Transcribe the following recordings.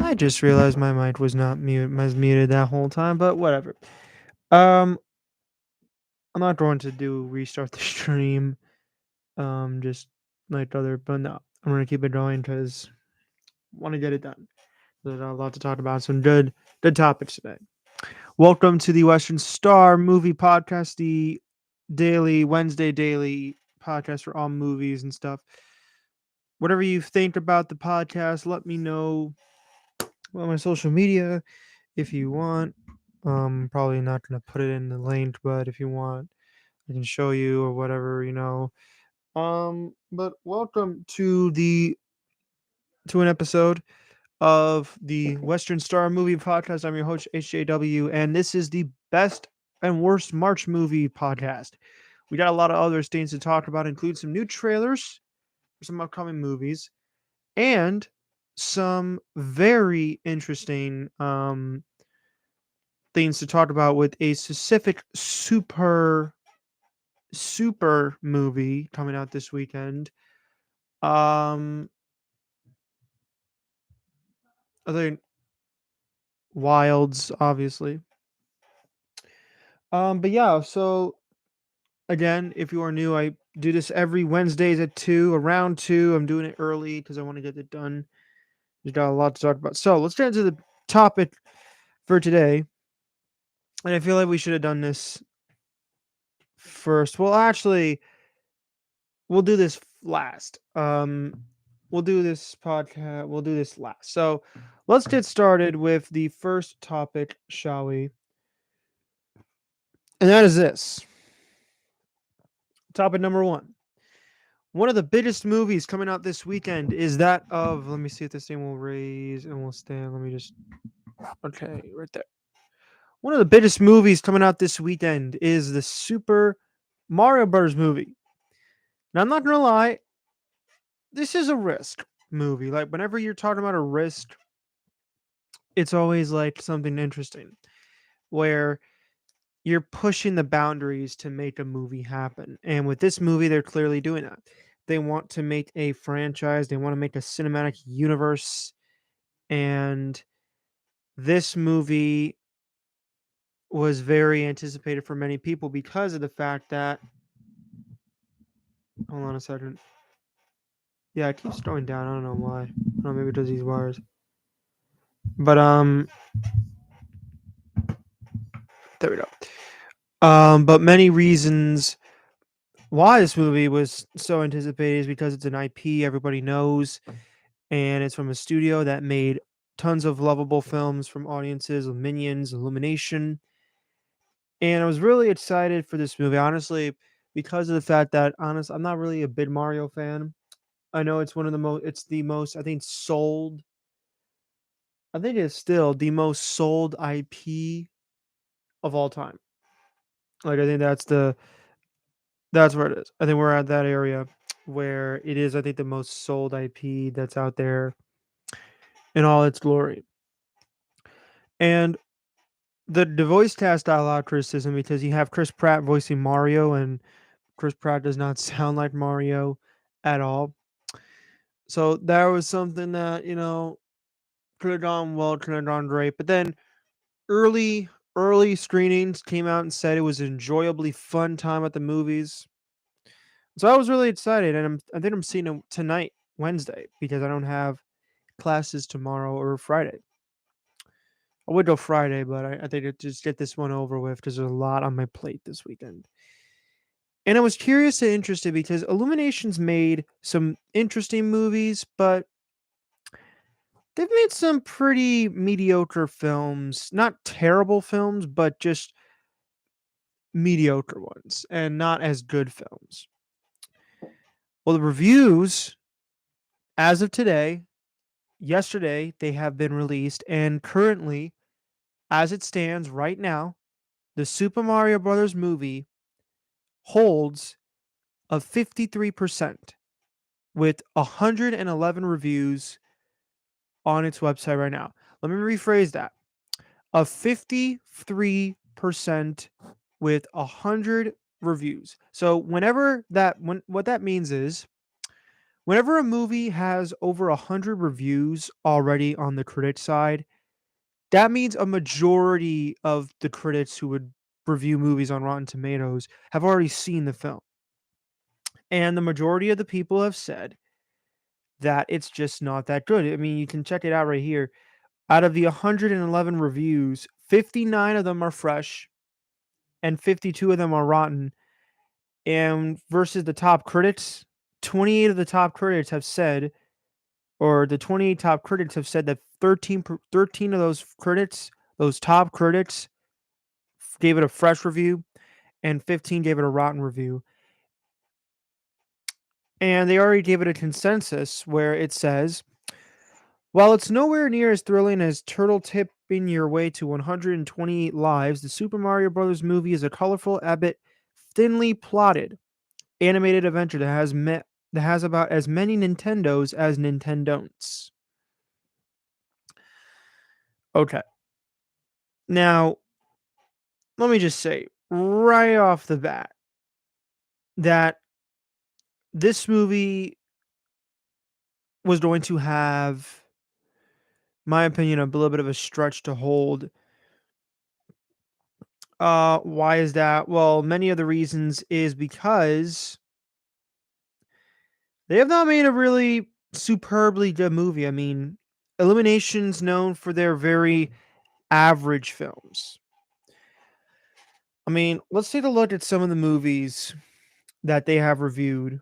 I just realized my mic was not muted that whole time, but whatever. Um, I'm not going to do restart the stream. Just like other, but no, I'm gonna keep it going because I want to get it done. There's a lot to talk about. Some good topics today. Welcome to the Western Star Movie Podcast, the Wednesday daily podcast for all movies and stuff. Whatever you think about the podcast, let me know on my social media if you want. Probably not gonna put it in the link, but if you want, I can show you or whatever. But welcome to an episode of the Western Star Movie Podcast. I'm your host HJW, and this is the best and worst March movie podcast. We got a lot of other things to talk about, include some new trailers for some upcoming movies and some very interesting things to talk about with a specific super movie coming out this weekend. Um, other Wilds, obviously. But yeah. So again, if you are new, I do this every Wednesdays at 2, around 2. I'm doing it early because I want to get it done. We've got a lot to talk about. So let's get into the topic for today. And I feel like we should have done this first. Well, actually, we'll do this last. We'll do this podcast. We'll do this last. So let's get started with the first topic, shall we? And that is this. Topic number one. One of the biggest movies coming out this weekend is that of. Let me see if this thing will raise and will stand. Let me just. Okay, right there. One of the biggest movies coming out this weekend is the Super Mario Bros. Movie. Now, I'm not going to lie. This is a risk movie. Like, whenever you're talking about a risk, it's always like something interesting where you're pushing the boundaries to make a movie happen. And with this movie, they're clearly doing that. They want to make a franchise, they want to make a cinematic universe. And this movie was very anticipated for many people because of the fact that. Hold on a second. Yeah, it keeps going down. I don't know why. I don't know, maybe it does these wires. But there we go. But many reasons why this movie was so anticipated is because it's an IP everybody knows, and it's from a studio that made tons of lovable films from audiences with Minions, Illumination, and I was really excited for this movie, honestly, because of the fact that I'm not really a big Mario fan. I know it's one of the most, it's the most, I think, sold. I think it's still the most sold IP of all time. Like I think that's where it is. I think we're at that area where it is, I think, the most sold IP that's out there in all its glory. And the voice cast got a lot of criticism because you have Chris Pratt voicing Mario, and Chris Pratt does not sound like Mario at all. So that was something that, could have gone well, could have gone great. But then early screenings came out and said it was an enjoyably fun time at the movies. So I was really excited, and I think I'm seeing it tonight, Wednesday, because I don't have classes tomorrow or Friday. I would go Friday, but I think I'd just get this one over with because there's a lot on my plate this weekend. And I was curious and interested because Illumination's made some interesting movies, but they've made some pretty mediocre films. Not terrible films, but just mediocre ones and not as good films. Well, the reviews, as of today, yesterday, they have been released, and currently, as it stands right now, the Super Mario Brothers movie holds a 53% with 111 reviews on its website right now. Let me rephrase that. A 53% with 100 reviews. So what that means is Whenever a movie has over 100 reviews already on the critic side, that means a majority of the critics who would review movies on Rotten Tomatoes have already seen the film. And the majority of the people have said that it's just not that good. I mean, you can check it out right here. Out of the 111 reviews, 59 of them are fresh and 52 of them are rotten. And versus the top critics, 28 of the top critics have said, or the 28 top critics have said that 13 of those critics, those top critics, gave it a fresh review and 15 gave it a rotten review. And they already gave it a consensus where it says, while it's nowhere near as thrilling as turtle tipping your way to 128 lives, the Super Mario Bros. Movie is a colorful, albeit thinly plotted animated adventure that has about as many Nintendos as Nintendon'ts. Okay. Now, let me just say right off the bat that this movie was going to have, my opinion, a little bit of a stretch to hold. Why is that? Well, many of the reasons is because they have not made a really superbly good movie. I mean, Illumination's known for their very average films. I mean, let's take a look at some of the movies that they have reviewed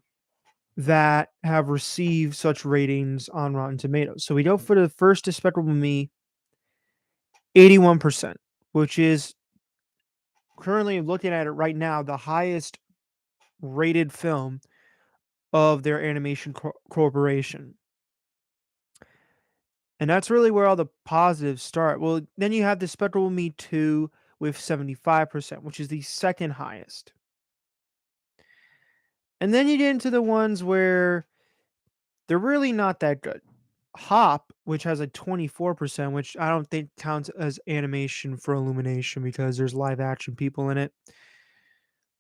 that have received such ratings on Rotten Tomatoes. So we go for the first Despicable Me, 81%, which is currently looking at it right now, the highest rated film of their animation corporation. And that's really where all the positives start. Well, then you have Despicable Me 2 with 75%, which is the second highest. And then you get into the ones where they're really not that good. Hop, which has a 24%, which I don't think counts as animation for Illumination because there's live action people in it.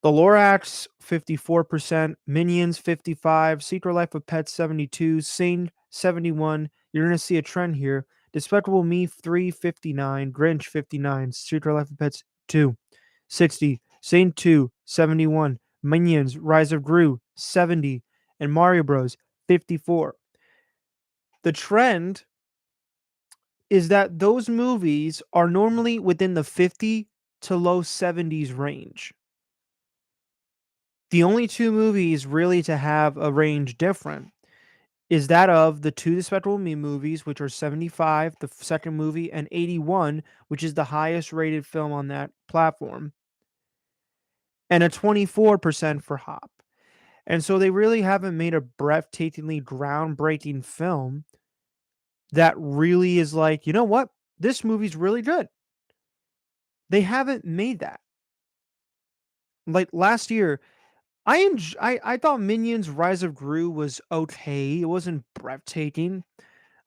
The Lorax, 54%, Minions, 55, Secret Life of Pets, 72, Sing, 71. You're going to see a trend here. Despicable Me, 359, Grinch, 59, Secret Life of Pets, 2, 60, Sing 2, 71, Minions, Rise of Gru, 70, and Mario Bros, 54. The trend is that those movies are normally within the 50 to low 70s range. The only two movies really to have a range different is that of the two Despicable Me movies, which are 75, the second movie, and 81, which is the highest rated film on that platform, and a 24% for Hop. And so they really haven't made a breathtakingly groundbreaking film that really is like, you know what? This movie's really good. They haven't made that. Like last year, I thought Minions Rise of Gru was okay. It wasn't breathtaking.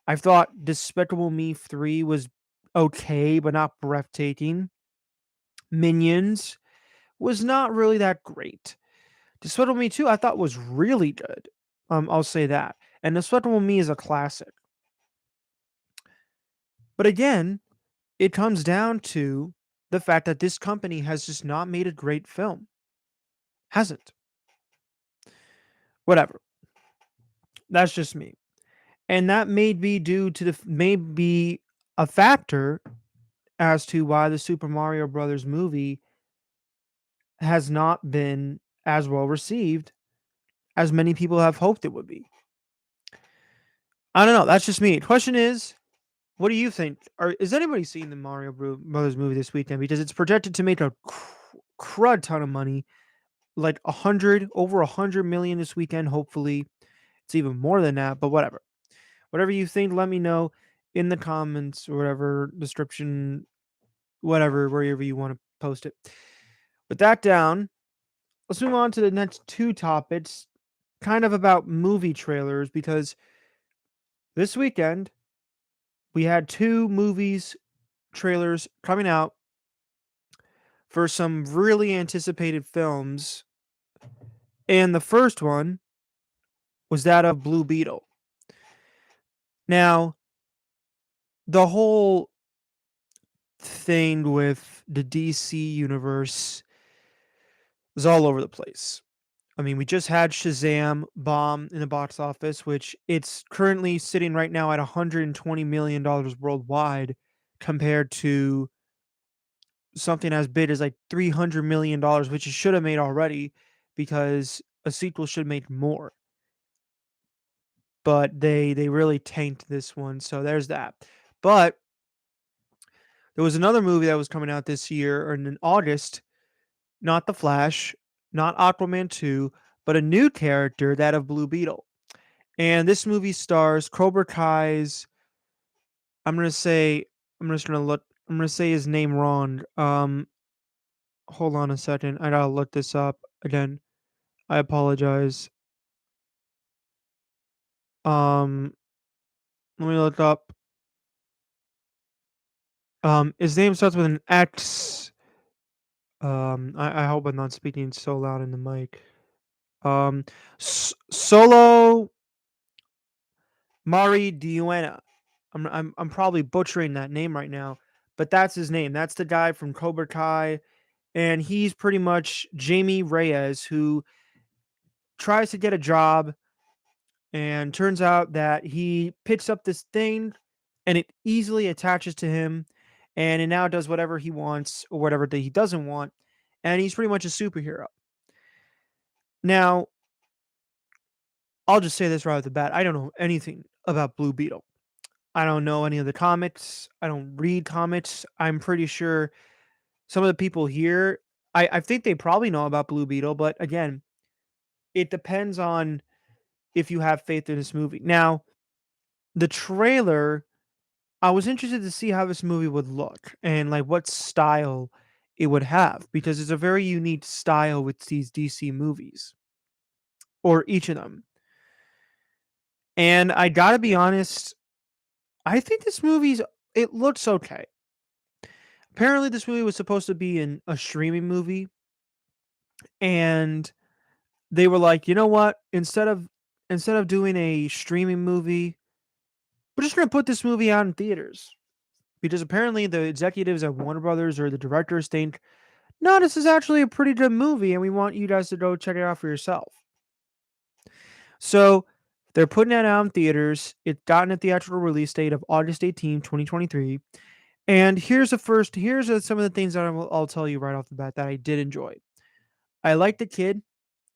I thought Despicable Me 3 was okay, but not breathtaking. Minions was not really that great. Despicable Me 2 I thought was really good. I'll say that. And Despicable Me is a classic. But again, it comes down to the fact that this company has just not made a great film. Hasn't. Whatever. That's just me. And that may be due to may be a factor as to why the Super Mario Brothers movie has not been as well received as many people have hoped it would be. I don't know. That's just me. Question is, what do you think? Is anybody seeing the Mario Brothers movie this weekend? Because it's projected to make a crud ton of money, like over 100 million this weekend. Hopefully, it's even more than that. But whatever. Whatever you think, let me know in the comments or whatever description, whatever, wherever you want to post it. With that down, let's move on to the next two topics, kind of about movie trailers, because this weekend we had two movies trailers coming out for some really anticipated films. And the first one was that of Blue Beetle. Now, the whole thing with the DC universe is all over the place. I mean, we just had Shazam bomb in the box office, which it's currently sitting right now at $120 million worldwide, compared to something as big as like $300 million, which it should have made already, because a sequel should make more. But they really tanked this one, so there's that. But there was another movie that was coming out this year or in August, not The Flash, not Aquaman 2, but a new character, that of Blue Beetle. And this movie stars Cobra Kai's, I'm gonna say I'm gonna say his name wrong. Hold on a second. I gotta look this up again. I apologize. Um, Let me look up. His name starts with an X. I hope I'm not speaking so loud in the mic. Solo Mari Diuena. I'm probably butchering that name right now, but that's his name. That's the guy from Cobra Kai, and he's pretty much Jamie Reyes, who tries to get a job, and turns out that he picks up this thing, and it easily attaches to him, and it now does whatever he wants or whatever that he doesn't want, and he's pretty much a superhero. Now, I'll just say this right off the bat: I don't know anything about Blue Beetle. I don't know any of the comics. I don't read comics. I'm pretty sure some of the people here, I think they probably know about Blue Beetle, but again, it depends on if you have faith in this movie. Now, the trailer, I was interested to see how this movie would look and like what style it would have, because it's a very unique style with these DC movies, or each of them. And I gotta be honest, I think this movie's, it looks okay. Apparently, this movie was supposed to be a streaming movie, and they were like, you know what? Instead of doing a streaming movie, we're just gonna put this movie out in theaters, because apparently the executives at Warner Brothers or the directors think, no, this is actually a pretty good movie, and we want you guys to go check it out for yourself. So they're putting it out in theaters. It got a theatrical release date of August 18, 2023. And some of the things that I'll tell you right off the bat that I did enjoy. I like the kid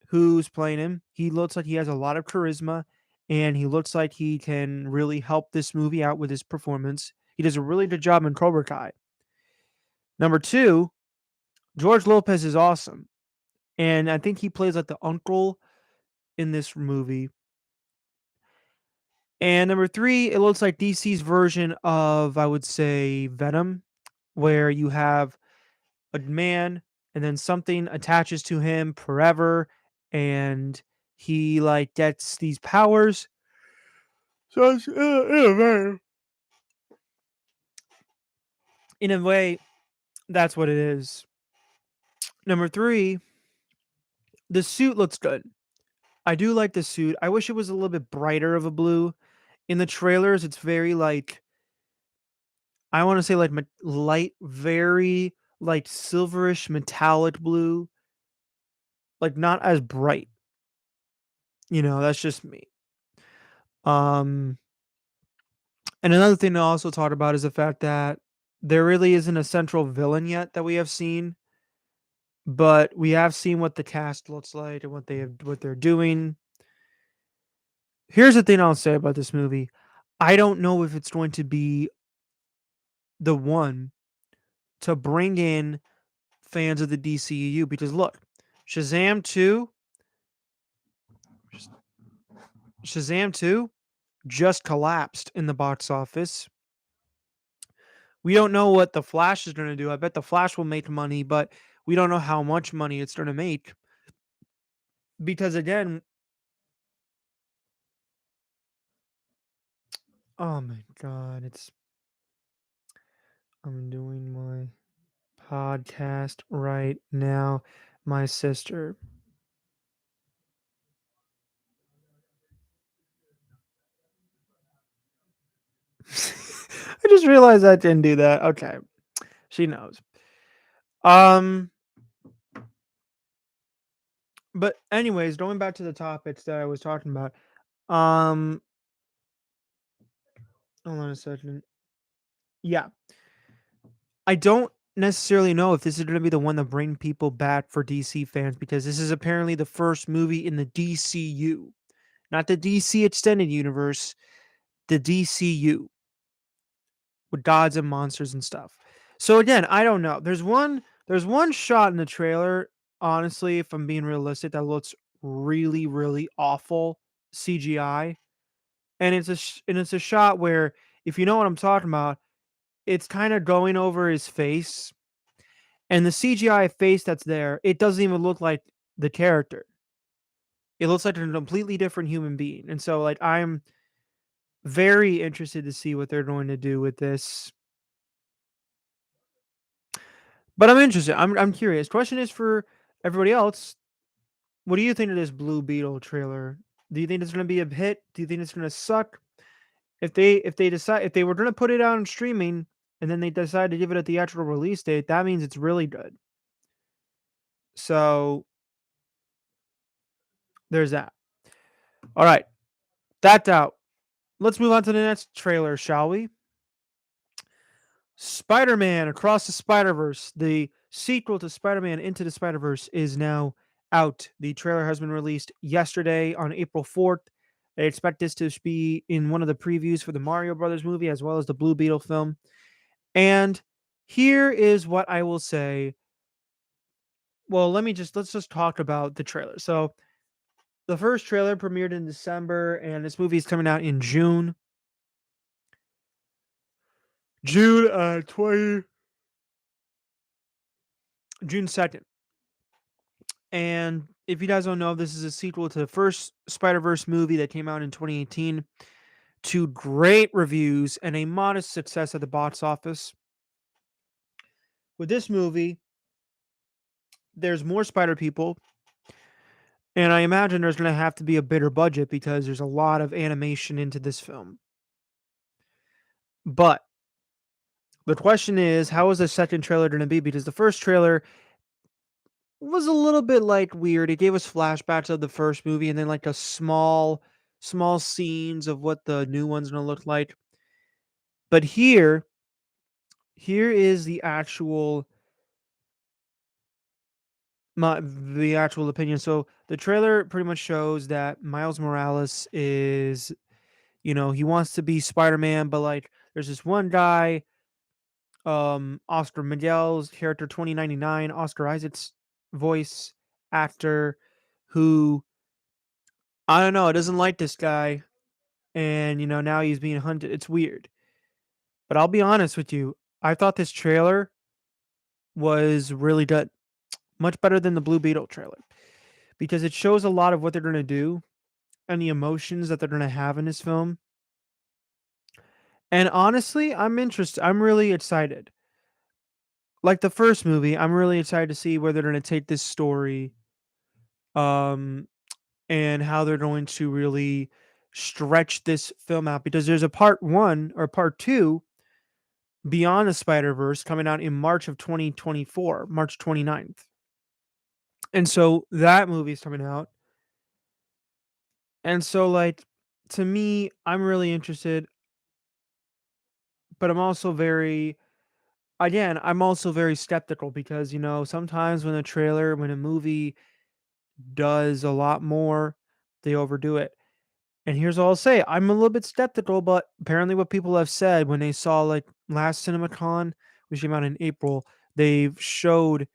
who's playing him. He looks like he has a lot of charisma, and he looks like he can really help this movie out with his performance. He does a really good job in Cobra Kai. Number two, George Lopez is awesome. And I think he plays like the uncle in this movie. And number three, it looks like DC's version of, I would say, Venom, where you have a man and then something attaches to him forever, and he like gets these powers. So it's, in a way, that's what it is. Number three, the suit looks good. I do like the suit. I wish it was a little bit brighter of a blue. In the trailers, it's very like, I want to say like light, very like silverish metallic blue, like not as bright. That's just me. Um, and another thing to also talk about is the fact that there really isn't a central villain yet that we have seen, but we have seen what the cast looks like and what they're doing. Here's the thing I'll say about this movie: I don't know if it's going to be the one to bring in fans of the DCEU, because look, Shazam 2, Shazam 2 just collapsed in the box office. We don't know what the Flash is going to do. I bet the Flash will make money, but we don't know how much money it's going to make, because again, oh my god, I'm doing my podcast right now. My sister. I just realized I didn't do that. Okay, she knows. Um, but anyways, going back to the topics that I was talking about. Um, hold on a second. Yeah, I don't necessarily know if this is going to be the one that bring people back for DC fans because this is apparently the first movie in the DCU, not the DC extended universe, the DCU with gods and monsters and stuff. So again, I don't know. There's one shot in the trailer, honestly, if I'm being realistic, that looks really really awful CGI, and it's a shot where, if you know what I'm talking about, it's kind of going over his face, and the CGI face that's there, it doesn't even look like the character. It looks like a completely different human being. And so like I'm very interested to see what they're going to do with this. But I'm interested. I'm curious. Question is for everybody else. What do you think of this Blue Beetle trailer? Do you think it's going to be a hit? Do you think it's going to suck? If they were going to put it out on streaming and then they decide to give it a theatrical release date, that means it's really good. So there's that. All right, that's out. Let's move on to the next trailer, shall we? Spider-Man Across the Spiderverse, the sequel to Spider-Man Into the Spider-Verse, is now out. The trailer has been released yesterday on April 4th. I expect this to be in one of the previews for the Mario Brothers movie as well as the Blue Beetle film. And here is what I will say. Well, let's just talk about the trailer. So, the first trailer premiered in December and this movie is coming out in June 2nd. And if you guys don't know, this is a sequel to the first Spider-Verse movie that came out in 2018 to great reviews and a modest success at the box office. With this movie, there's more spider people, and I imagine there's going to have to be a bigger budget because there's a lot of animation into this film. But the question is, how is the second trailer going to be? Because the first trailer was a little bit like weird. It gave us flashbacks of the first movie and then like a small scenes of what the new one's going to look like. But here is the actual opinion. So the trailer pretty much shows that Miles Morales is, he wants to be Spider-Man, but like there's this one guy, Oscar Miguel's character 2099, Oscar Isaac's voice actor, who I don't know, doesn't like this guy, and now he's being hunted. It's weird. But I'll be honest with you, I thought this trailer was really good. Much better than the Blue Beetle trailer because it shows a lot of what they're going to do and the emotions that they're going to have in this film. And honestly, I'm interested. I'm really excited. Like the first movie, I'm really excited to see where they're going to take this story, um and how they're going to really stretch this film out because there's a part 1 or part 2, Beyond the Spider-Verse, coming out in March of 2024, March 29th. And so that movie's coming out. And so like to me, I'm really interested, but I'm also very skeptical because sometimes when a movie does a lot more, they overdo it. And here's all I'll say, I'm a little bit skeptical, but apparently what people have said when they saw like last CinemaCon, which came out in April, they've showed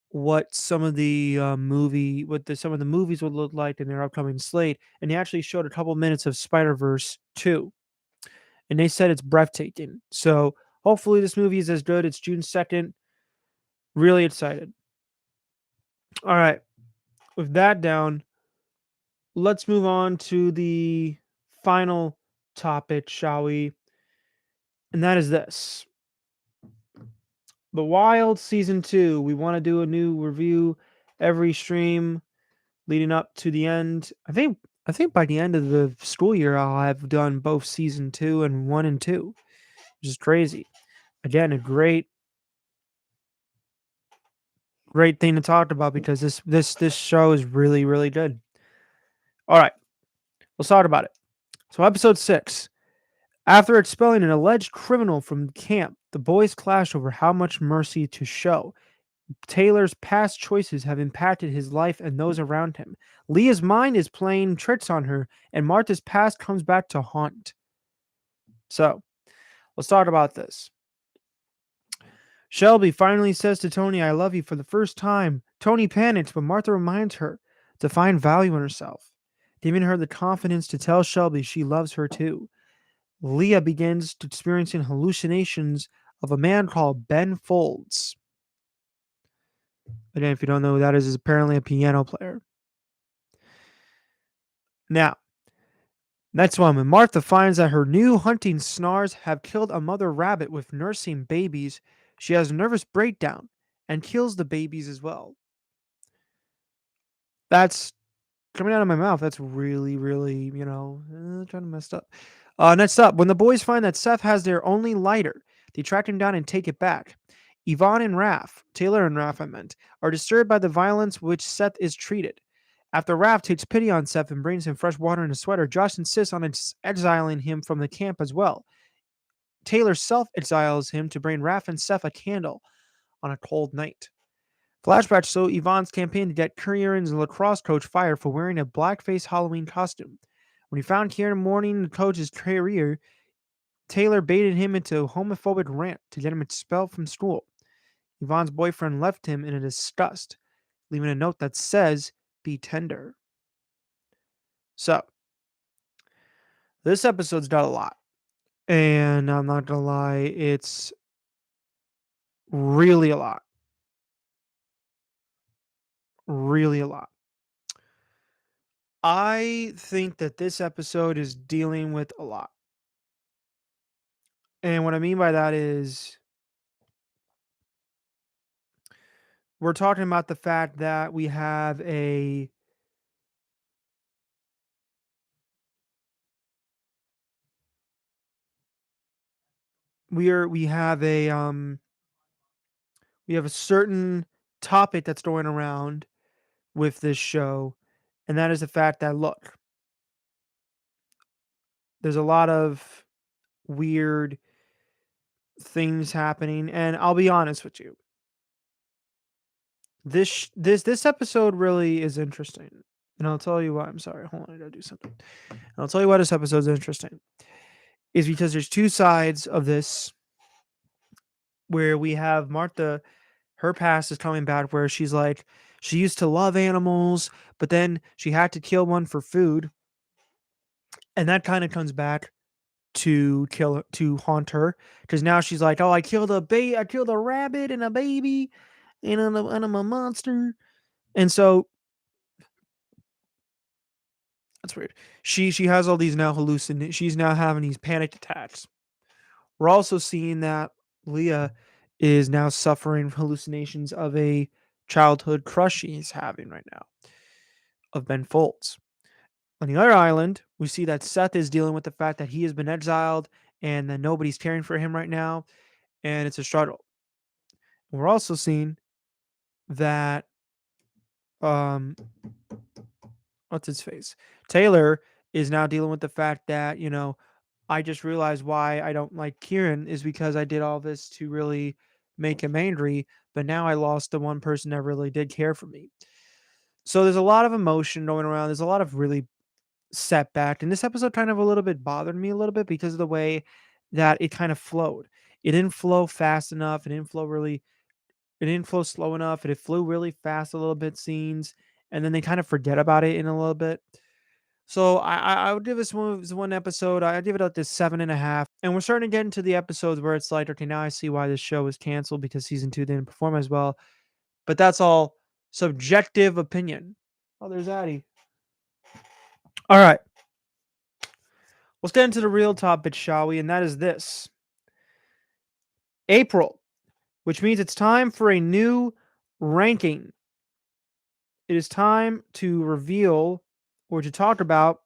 what some of the movies would look like in their upcoming slate, and they actually showed a couple minutes of Spider-Verse 2, and they said it's breathtaking. So hopefully this movie is as good. It's June 2nd. Really excited. All right. With that down, let's move on to the final topic, shall we? And that is this. The Wild Season 2. We want to do a new review every stream leading up to the end. I think I think by the end of the school year, I'll have done both season 2 and 1 and 2, which is crazy. Again, a great thing to talk about because this show is really really good. All right, let's talk about it. So episode 6. After expelling an alleged criminal from camp, the boys clash over how much mercy to show. Taylor's past choices have impacted his life and those around him. Leah's mind is playing tricks on her, and Martha's past comes back to haunt. So, let's talk about this. Shelby finally says to Tony, I love you for the first time. Tony panics, but Martha reminds her to find value in herself, giving her the confidence to tell Shelby she loves her too. Leah begins experiencing hallucinations of a man called Ben Folds. Again, if you don't know who that is apparently a piano player. Now, next one, when Martha finds that her new hunting snars have killed a mother rabbit with nursing babies, she has a nervous breakdown and kills the babies as well. That's coming out of my mouth. That's really, really, kind of messed up. Next up, when the boys find that Seth has their only lighter, they track him down and take it back. Yvonne and Raph, Taylor and Raph, I meant, are disturbed by the violence which Seth is treated. After Raph takes pity on Seth and brings him fresh water and a sweater, Josh insists on exiling him from the camp as well. Taylor self exiles him to bring Raph and Seth a candle on a cold night. Flashback show Yvonne's campaign to get Kieran's lacrosse coach fired for wearing a blackface Halloween costume. When he found Kieran mourning the coach's career, Taylor baited him into a homophobic rant to get him expelled from school. Yvonne's boyfriend left him in a disgust, leaving a note that says, be tender. So, this episode's got a lot. And I'm not going to lie, it's really a lot. Really a lot. I think that this episode is dealing with a lot. And what I mean by that is we're talking about the fact that we have a certain topic that's going around with this show, and that is the fact that look, there's a lot of weird things happening, and I'll be honest with you. This episode really is interesting. And I'll tell you why. I'm sorry. Hold on, I gotta do something. And I'll tell you why this episode's interesting. Is because there's two sides of this where we have Martha, her past is coming back where she's like, she used to love animals, but then she had to kill one for food. And that kind of comes back to haunt her because now she's like, oh, I killed a rabbit and a baby, and I'm a monster. And so that's weird. She has all these now she's now having these panic attacks. We're also seeing that Leah is now suffering hallucinations of a childhood crush she's having right now of Ben Folds. On the other island, we see that Seth is dealing with the fact that he has been exiled and that nobody's caring for him right now, and it's a struggle. We're also seeing that um what's his face? Taylor is now dealing with the fact that, I just realized why I don't like Kieran is because I did all this to really make him angry, but now I lost the one person that really did care for me. So there's a lot of emotion going around. There's a lot of really setback. And this episode kind of a little bit bothered me a little bit because of the way that it kind of flowed. It didn't flow fast enough. It didn't flow slow enough. It flew really fast a little bit scenes. And then they kind of forget about it in a little bit. So I would give this one episode. I give it up to 7.5. And we're starting to get into the episodes where it's like, okay, now I see why this show was canceled because season 2 didn't perform as well. But that's all subjective opinion. Oh, there's Addie. All right. Let's get into the real topic, shall we? And that is this. April, which means it's time for a new ranking. It is time to reveal or to talk about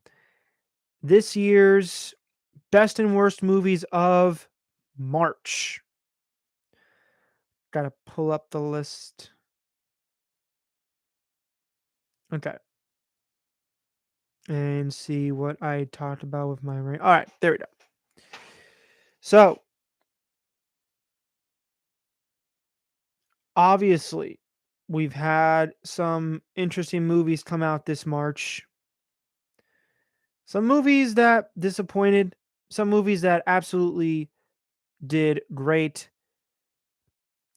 this year's best and worst movies of March. Gotta pull up the list. Okay. And see what I talked about with my ring. All right, there we go. So, obviously, we've had some interesting movies come out this March. Some movies that disappointed, some movies that absolutely did great,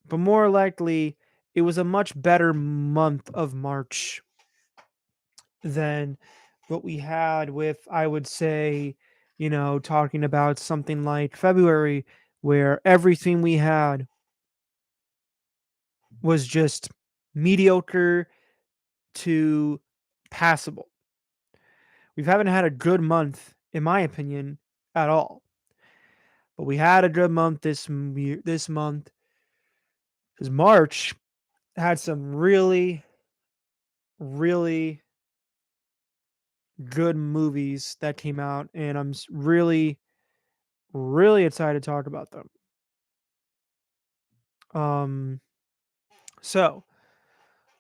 but more likely, it was a much better month of March than what we had with, I would say, talking about something like February, where everything we had was just mediocre to passable. We haven't had a good month, in my opinion, at all. But we had a good month this month because March had some really, really good movies that came out, and I'm really, really excited to talk about them. Um, so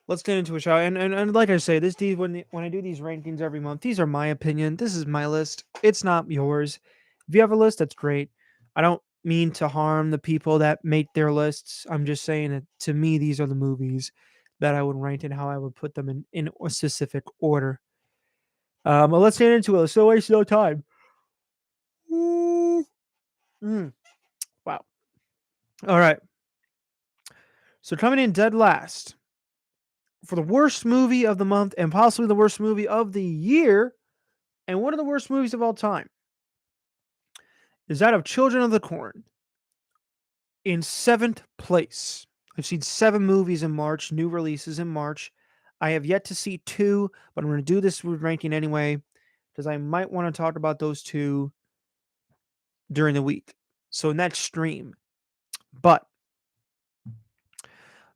let's get into a show. And like I say, when I do these rankings every month, these are my opinion. This is my list. It's not yours. If you have a list, that's great. I don't mean to harm the people that make their lists. I'm just saying that to me, these are the movies that I would rank and how I would put them in a specific order. Well, let's get into it. So waste no time. Mm, mm, wow. All right. So coming in dead last for the worst movie of the month and possibly the worst movie of the year and one of the worst movies of all time is that of Children of the Corn. In seventh place, I've seen 7 movies in March, new releases in March. I have yet to see 2, but I'm going to do this ranking anyway because I might want to talk about those 2 during the week. So in that stream. But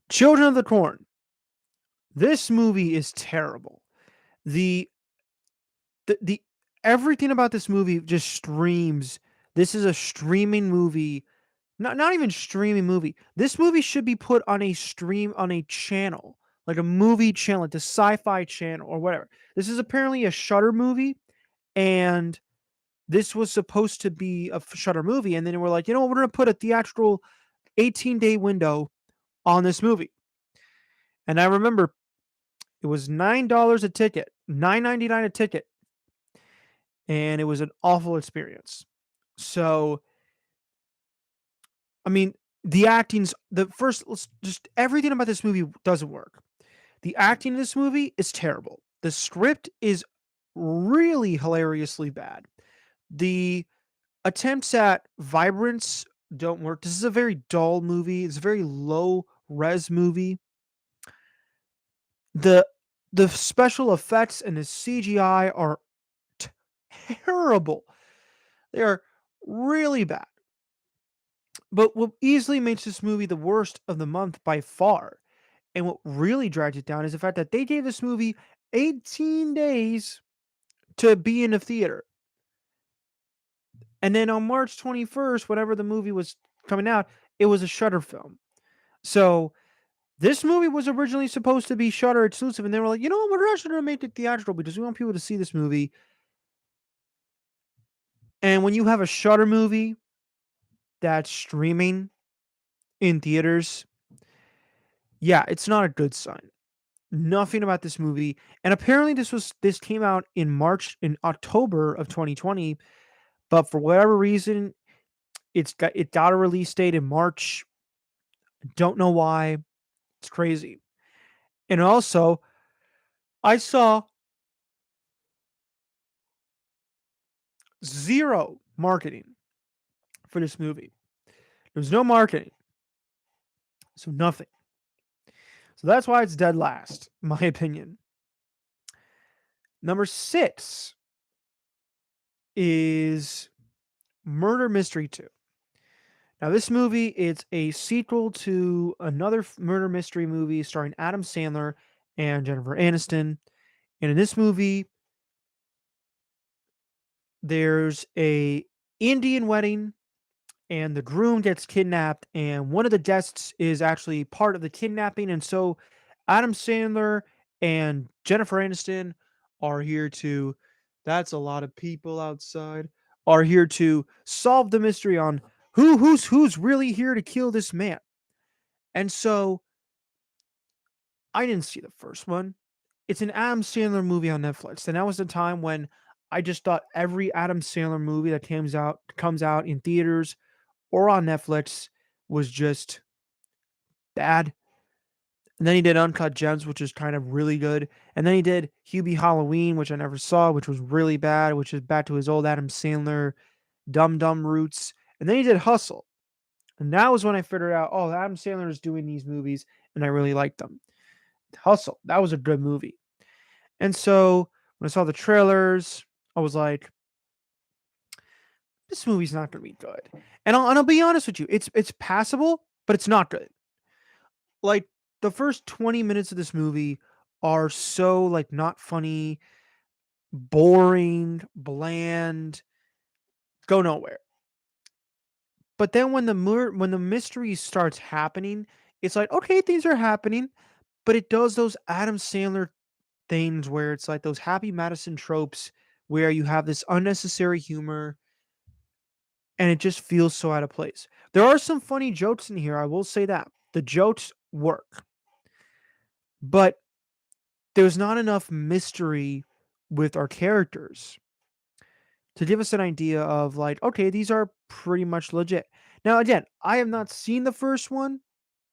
Children of the Corn, this movie is terrible. The the everything about this movie just streams. This is a streaming movie. Not even streaming movie. This movie should be put on a stream on a channel, like a movie channel, like the Sci-Fi Channel or whatever. This is apparently a Shutter movie, and this was supposed to be a Shutter movie, and then we're like, you know what, we're gonna put a theatrical 18-day window on this movie. And I remember it was $9 a ticket, $9.99 a ticket, and it was an awful experience. So I mean, the acting's the first just everything about this movie doesn't work. The acting in this movie is terrible. The script is really hilariously bad. The attempts at vibrance don't work. This is a very dull movie. It's a very low res movie. The the special effects and the CGI are terrible. They are really bad. But what easily makes this movie the worst of the month by far, and what really drags it down, is the fact that they gave this movie 18 days to be in the theater. And then on March 21st, whenever the movie was coming out, it was a Shutter film. So this movie was originally supposed to be Shutter exclusive, and they were like, you know what, we're actually going to make it theatrical because we want people to see this movie. And when you have a Shutter movie that's streaming in theaters, yeah, it's not a good sign. Nothing about this movie, and apparently this came out in October of 2020, but for whatever reason, it got a release date in March. Don't know why. It's crazy. And also, I saw zero marketing for this movie. There was no marketing, so nothing. So that's why it's dead last, in my opinion. Number 6 is Murder Mystery 2. Now, this movie is a sequel to another murder mystery movie starring Adam Sandler and Jennifer Aniston. And in this movie, there's a Indian wedding and the groom gets kidnapped and one of the guests is actually part of the kidnapping, and so Adam Sandler and Jennifer Aniston are here to, that's a lot of people outside, are here to solve the mystery on who's really here to kill this man. And so I didn't see the first one. It's an Adam Sandler movie on Netflix, and that was the time when I just thought every Adam Sandler movie that comes out in theaters or on Netflix was just bad. And then he did Uncut Gems, which is kind of really good. And then he did Hubie Halloween, which I never saw, which was really bad, which is back to his old Adam Sandler dumb dumb roots. And then he did Hustle. And that was when I figured out, oh, Adam Sandler is doing these movies, and I really liked them. Hustle, that was a good movie. And so when I saw the trailers, I was like, this movie's not going to be good. And I'll be honest with you, it's passable, but it's not good. Like the first 20 minutes of this movie are so like not funny, boring, bland, go nowhere. But then when the mystery starts happening, it's like okay, things are happening, but it does those Adam Sandler things where it's like those Happy Madison tropes where you have this unnecessary humor and it just feels so out of place. There are some funny jokes in here, I will say that. The jokes work, but there's not enough mystery with our characters to give us an idea of like, okay, these are pretty much legit. Now, again, I have not seen the first one.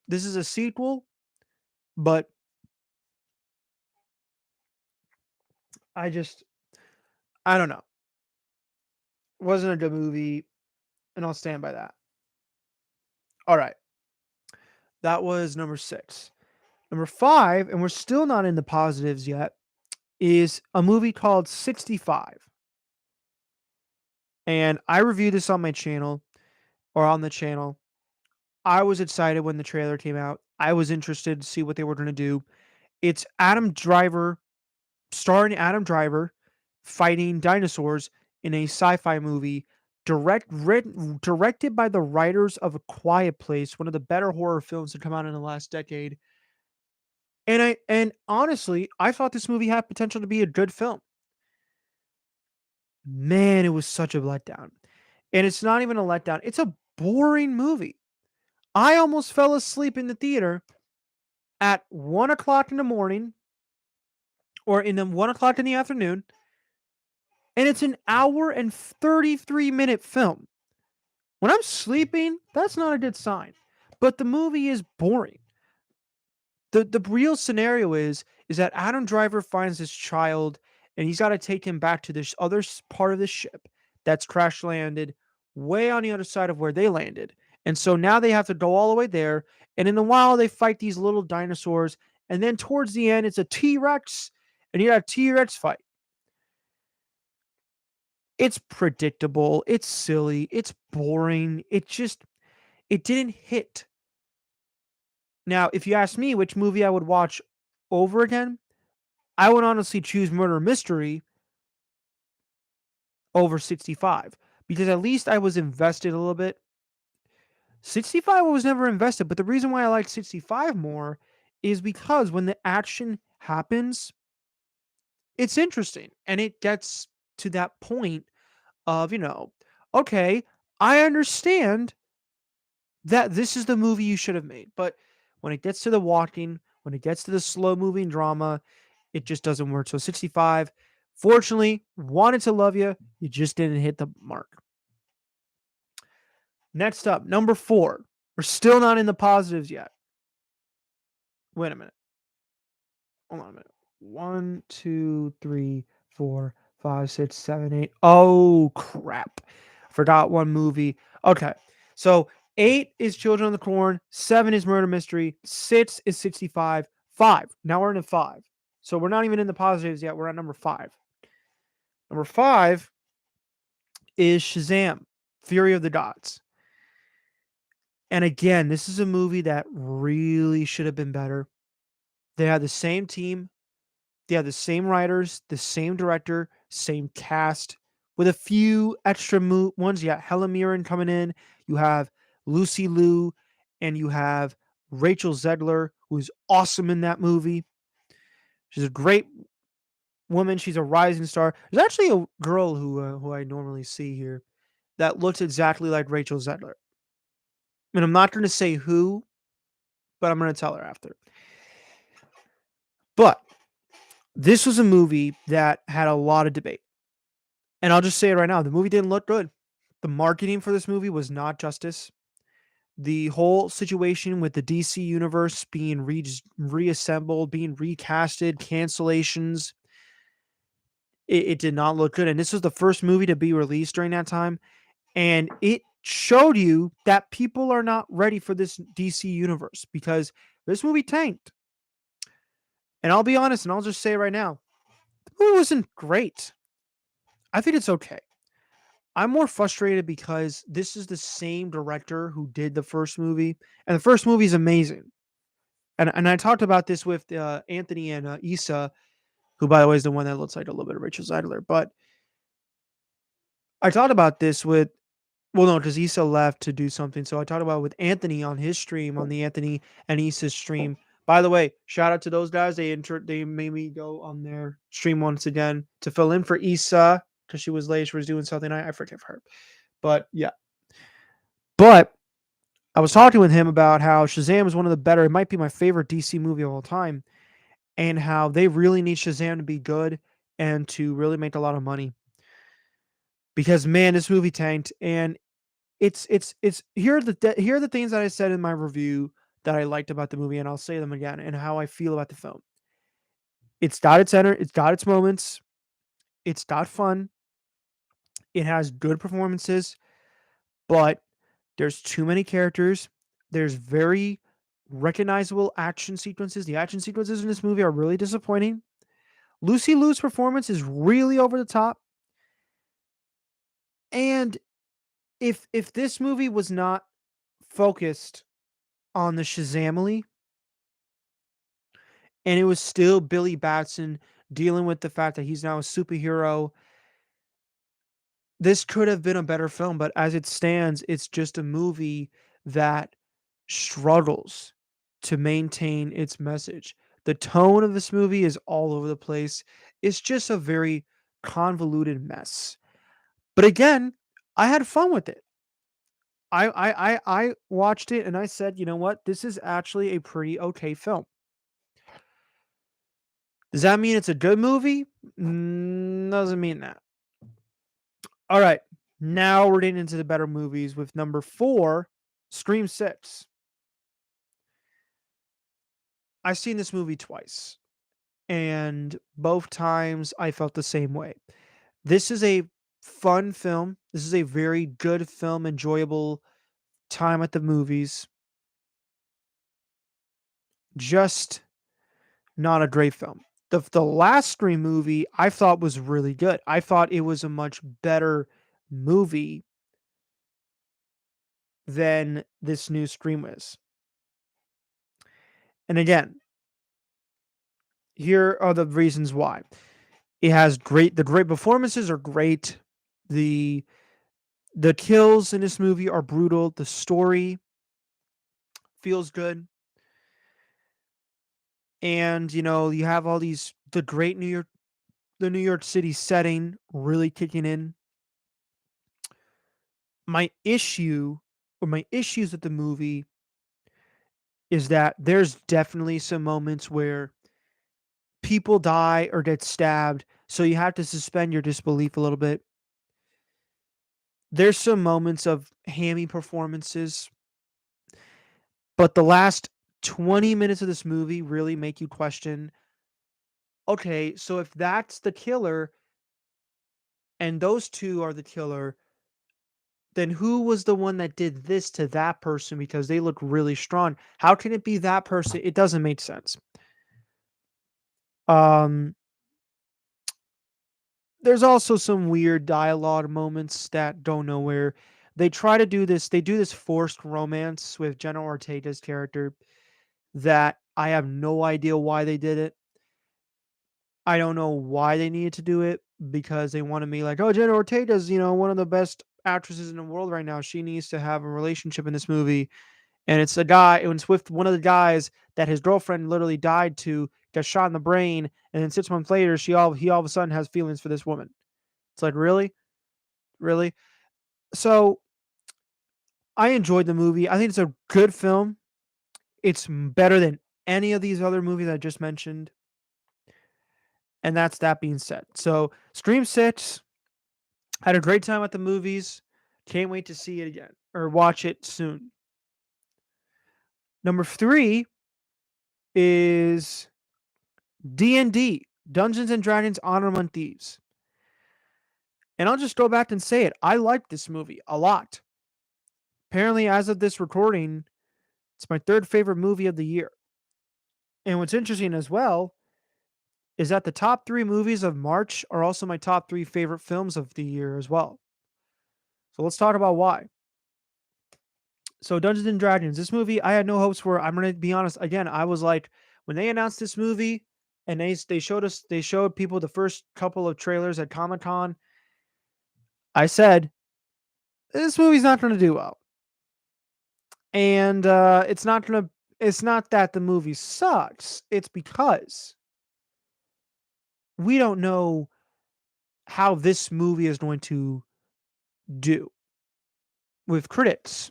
This is a sequel, but I just, I don't know. Wasn't a good movie, and I'll stand by that. All right. That was number 6. Number 5, and we're still not in the positives yet, is a movie called 65. And I reviewed this on my channel or on the channel. I was excited when the trailer came out. I was interested to see what they were going to do. It's Adam Driver, starring Adam Driver, fighting dinosaurs in a sci-fi movie directed by the writers of A Quiet Place, one of the better horror films to come out in the last decade. And honestly, I thought this movie had potential to be a good film. Man, it was such a letdown. And it's not even a letdown. It's a boring movie. I almost fell asleep in the theater at 1 o'clock in the morning or in the 1 o'clock in the afternoon, and it's an hour and 33-minute film. When I'm sleeping, that's not a good sign. But the movie is boring. The real scenario is that Adam Driver finds this child and he's got to take him back to this other part of the ship that's crash landed way on the other side of where they landed. And so now they have to go all the way there. And in the while, they fight these little dinosaurs. And then towards the end, it's a T Rex, and you got a T Rex fight. It's predictable. It's silly. It's boring. It didn't hit. Now, if you ask me which movie I would watch over again, I would honestly choose Murder Mystery over 65 because at least I was invested a little bit. 65 I was never invested, but the reason why I like 65 more is because when the action happens, it's interesting and it gets to that point of, okay, I understand that this is the movie you should have made. But when it gets to the walking, when it gets to the slow moving drama, it just doesn't work. So 65, fortunately, wanted to love you. You just didn't hit the mark. Next up, number 4. We're still not in the positives yet. Wait a minute. Hold on a minute. 1, 2, 3, 4, 5, 6, 7, 8. Oh, crap. Forgot one movie. Okay. So 8 is Children of the Corn. 7 is Murder Mystery. 6 is 65. 5. Now we're in the 5. So we're not even in the positives yet. We're at number 5. Number 5 is Shazam, Fury of the Gods. And again, this is a movie that really should have been better. They had the same team. They had the same writers, the same director, same cast. with a few extra ones. You got Helen Mirren coming in. You have Lucy Liu, and you have Rachel Zegler, who's awesome in that movie. She's a great woman. She's a rising star. There's actually a girl who I normally see here that looks exactly like Rachel Zegler, and I'm not going to say who, but I'm going to tell her after. But this was a movie that had a lot of debate, and I'll just say it right now: the movie didn't look good. The marketing for this movie was not justice. The whole situation with the DC universe being reassembled, being recasted, cancellations, it did not look good. And this was the first movie to be released during that time. And it showed you that people are not ready for this DC universe because this movie tanked. And I'll be honest, and I'll just say it right now, the movie wasn't great. I think it's okay. I'm more frustrated because this is the same director who did the first movie, and the first movie is amazing. And I talked about this with Anthony and Issa, who by the way is the one that looks like a little bit of Rachel Zeidler. But I talked about this with no, because Issa left to do something. So I talked about it with Anthony on his stream, on the Anthony and Issa's stream. By the way, shout out to those guys. They made me go on their stream once again to fill in for Issa because she was late. She was doing something. I forgive her. But yeah. But I was talking with him about how Shazam is one of the better, it might be my favorite DC movie of all time, and how they really need Shazam to be good and to really make a lot of money. Because man, this movie tanked, and it's here are the things that I said in my review that I liked about the movie, and I'll say them again, and how I feel about the film. It's got its moments, it's got fun, it has good performances, but there's too many characters. There's very recognizable action sequences. The action sequences in this movie are really disappointing. Lucy Liu's performance is really over the top. And if this movie was not focused on the Shazamily, and it was still Billy Batson dealing with the fact that he's now a superhero, this could have been a better film. But as it stands, it's just a movie that struggles to maintain its message. The tone of this movie is all over the place. It's just a very convoluted mess. But again, I had fun with it. I watched it and I said, you know what? This is actually a pretty okay film. Does that mean it's a good movie? Doesn't mean that. All right. Now we're getting into the better movies with number 4, Scream 6. I've seen this movie twice, and both times I felt the same way. This is a fun film. This is a very good film, enjoyable time at the movies. Just not a great film. The last Scream movie I thought was really good. I thought it was a much better movie than this new Scream is. And again, here are the reasons why. It has the great performances are great. The the kills in this movie are brutal. The story feels good. And you have all these the New York City setting really kicking in. My issue or my issues with the movie is that there's definitely some moments where people die or get stabbed, so you have to suspend your disbelief a little bit. There's some moments of hammy performances, but the last 20 minutes of this movie really make you question, okay, so if that's the killer and those two are the killer, then who was the one that did this to that person because they look really strong? How can it be that person? It doesn't make sense. Um, there's also some weird dialogue moments that go nowhere. They try to do this. They do this forced romance with Jenna Ortega's character that I have no idea why they did it. I don't know why they needed to do it, because they wanted me like, oh, Jenna Ortega's, one of the best actresses in the world right now. She needs to have a relationship in this movie. And it's a guy, it was with one of the guys that his girlfriend literally died to, got shot in the brain, and then 6 months later, he all of a sudden has feelings for this woman. It's like, really? Really? So I enjoyed the movie. I think it's a good film. It's better than any of these other movies I just mentioned. And that's that being said. So Scream 6, had a great time at the movies. Can't wait to see it again or watch it soon. Number 3 is D&D, Dungeons and Dragons Honor Among Thieves. And I'll just go back and say it. I like this movie a lot. Apparently, as of this recording, it's my third favorite movie of the year. And what's interesting as well is that the top 3 movies of March are also my top 3 favorite films of the year as well. So let's talk about why. So Dungeons and Dragons, this movie I had no hopes for. I'm gonna be honest. Again, I was like, when they announced this movie and they showed people the first couple of trailers at Comic Con, I said this movie's not gonna do well, and It's not that the movie sucks. It's because we don't know how this movie is going to do with critics.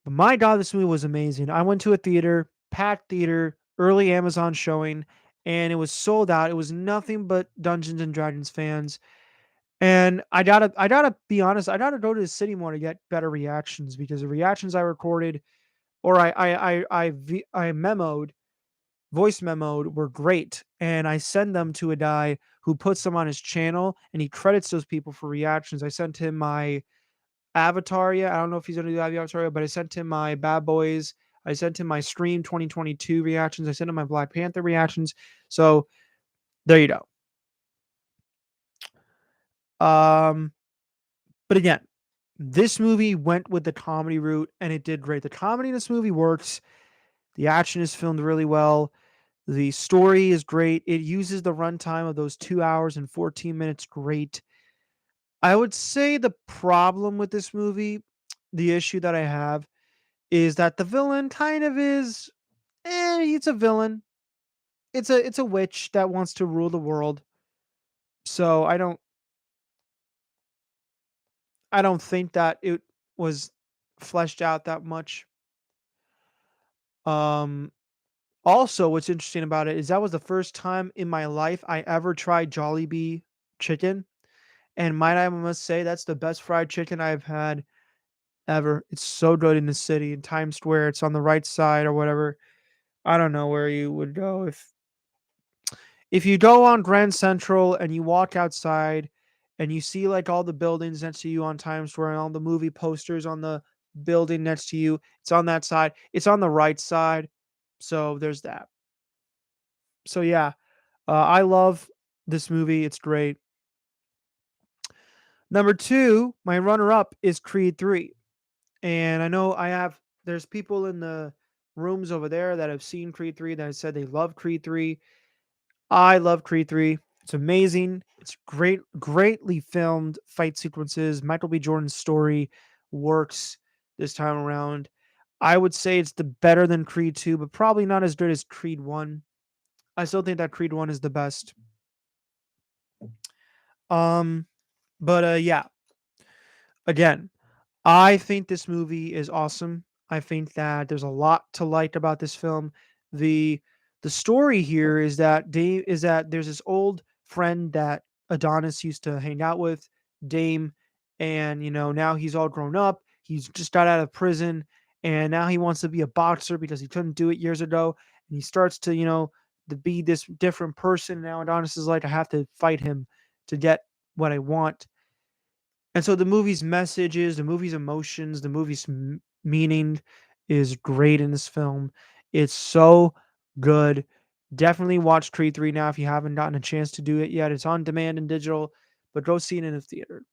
But my God, this movie was amazing. I went to a theater, packed theater, early Amazon showing, and it was sold out. It was nothing but Dungeons and Dragons fans. And I gotta be honest. I gotta go to the city more to get better reactions because the reactions I recorded or I memoed, voice memoed, were great, and I send them to a guy who puts them on his channel, and he credits those people for reactions. I sent him my Avatar yet. I don't know if he's gonna do Avatar yet, but I sent him my Bad Boys. I sent him my Scream 2022 reactions. I sent him my Black Panther reactions. So there you go. Um, but again, this movie went with the comedy route and it did great. The comedy in this movie works. The action is filmed really well. The story is great. It uses the runtime of those 2 hours and 14 minutes great. I would say the problem with this movie, the issue that I have, is that the villain kind of is he's a villain. It's a witch that wants to rule the world. So I don't think that it was fleshed out that much. Um Also what's interesting about it is that was the first time in my life I ever tried Jollibee chicken. And might I must say that's the best fried chicken I've had ever. It's so good in the city in Times Square. It's on the right side or whatever. I don't know where you would go if you go on Grand Central and you walk outside and you see like all the buildings next to you on Times Square and all the movie posters on the building next to you, it's on that side. It's on the right side. So there's that. So yeah, I love this movie. It's great. Number 2, my runner up is Creed 3. And I know there's people in the rooms over there that have seen Creed 3 that have said they love Creed 3. I love Creed 3. It's amazing. It's greatly filmed fight sequences. Michael B. Jordan's story works this time around. I would say it's the better than Creed 2, but probably not as good as Creed 1. I still think that Creed 1 is the best. Um, but yeah. Again, I think this movie is awesome. I think that there's a lot to like about this film. The the story here is that there's this old friend that Adonis used to hang out with, Dame, and now he's all grown up. He's just got out of prison and now he wants to be a boxer because he couldn't do it years ago. And he starts to, to be this different person. Now Adonis is like, I have to fight him to get what I want. And so the movie's messages, the movie's emotions, the movie's meaning is great in this film. It's so good. Definitely watch Creed 3 now if you haven't gotten a chance to do it yet. It's on demand and digital, but go see it in a theater.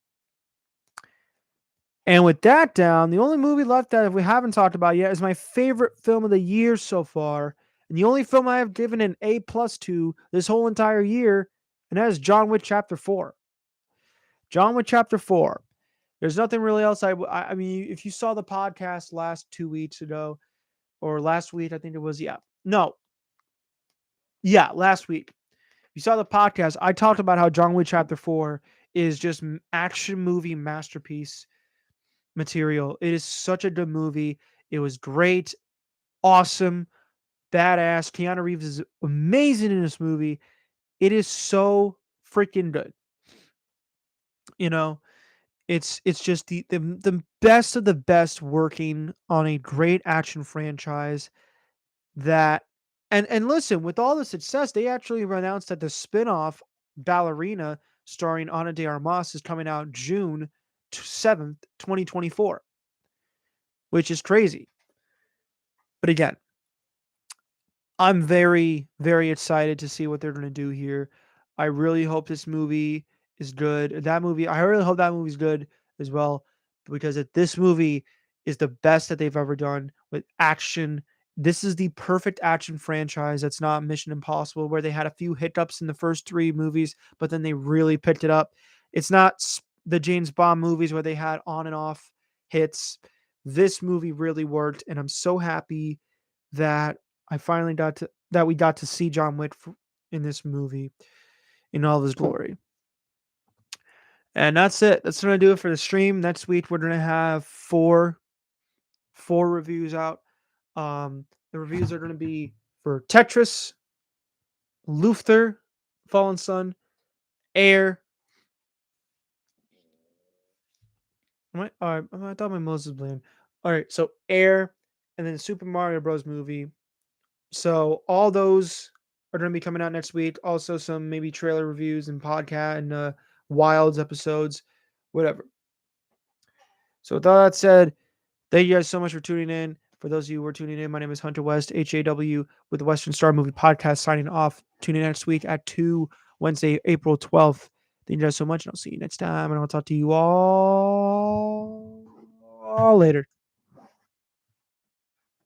And with that down, the only movie left that we haven't talked about yet is my favorite film of the year so far. And the only film I have given an A+ to this whole entire year, and that is John Wick Chapter 4. John Wick Chapter 4. There's nothing really else I mean, if you saw the podcast last 2 weeks ago or last week, I think it was, yeah. No, yeah, last week. You saw the podcast. I talked about how John Wick Chapter 4 is just action movie masterpiece material. It is such a good movie. It was great, awesome, badass. Keanu Reeves is amazing in this movie. It is so freaking good. You know, it's just the best of the best working on a great action franchise that and listen, with all the success, they actually announced that the spin-off Ballerina starring Ana de Armas is coming out June 7th, 2024, which is crazy. But again, I'm very, very excited to see what they're going to do here. I really hope this movie is good. I really hope that movie's good as well, because this movie is the best that they've ever done with action. This is the perfect action franchise that's not Mission Impossible, where they had a few hiccups in the first three movies, but then they really picked it up. It's not the James Bond movies where they had on and off hits. This movie really worked, and I'm so happy that we got to see John Wick in this movie in all of his glory. And that's it. That's gonna do it for the stream. Next week we're gonna have four reviews out. The reviews are gonna be for Tetris, Luther, Fallen Sun, Air. I thought my Moses was playing. All right, so Air, and then Super Mario Bros. Movie. So all those are going to be coming out next week. Also, some maybe trailer reviews and podcast and Wilds episodes, whatever. So with all that said, thank you guys so much for tuning in. For those of you who are tuning in, my name is Hunter West, HAW, with the Western Star Movie Podcast, signing off. Tune in next week at 2, Wednesday, April 12th. Thank you guys so much, and I'll see you next time, and I'll talk to you all later.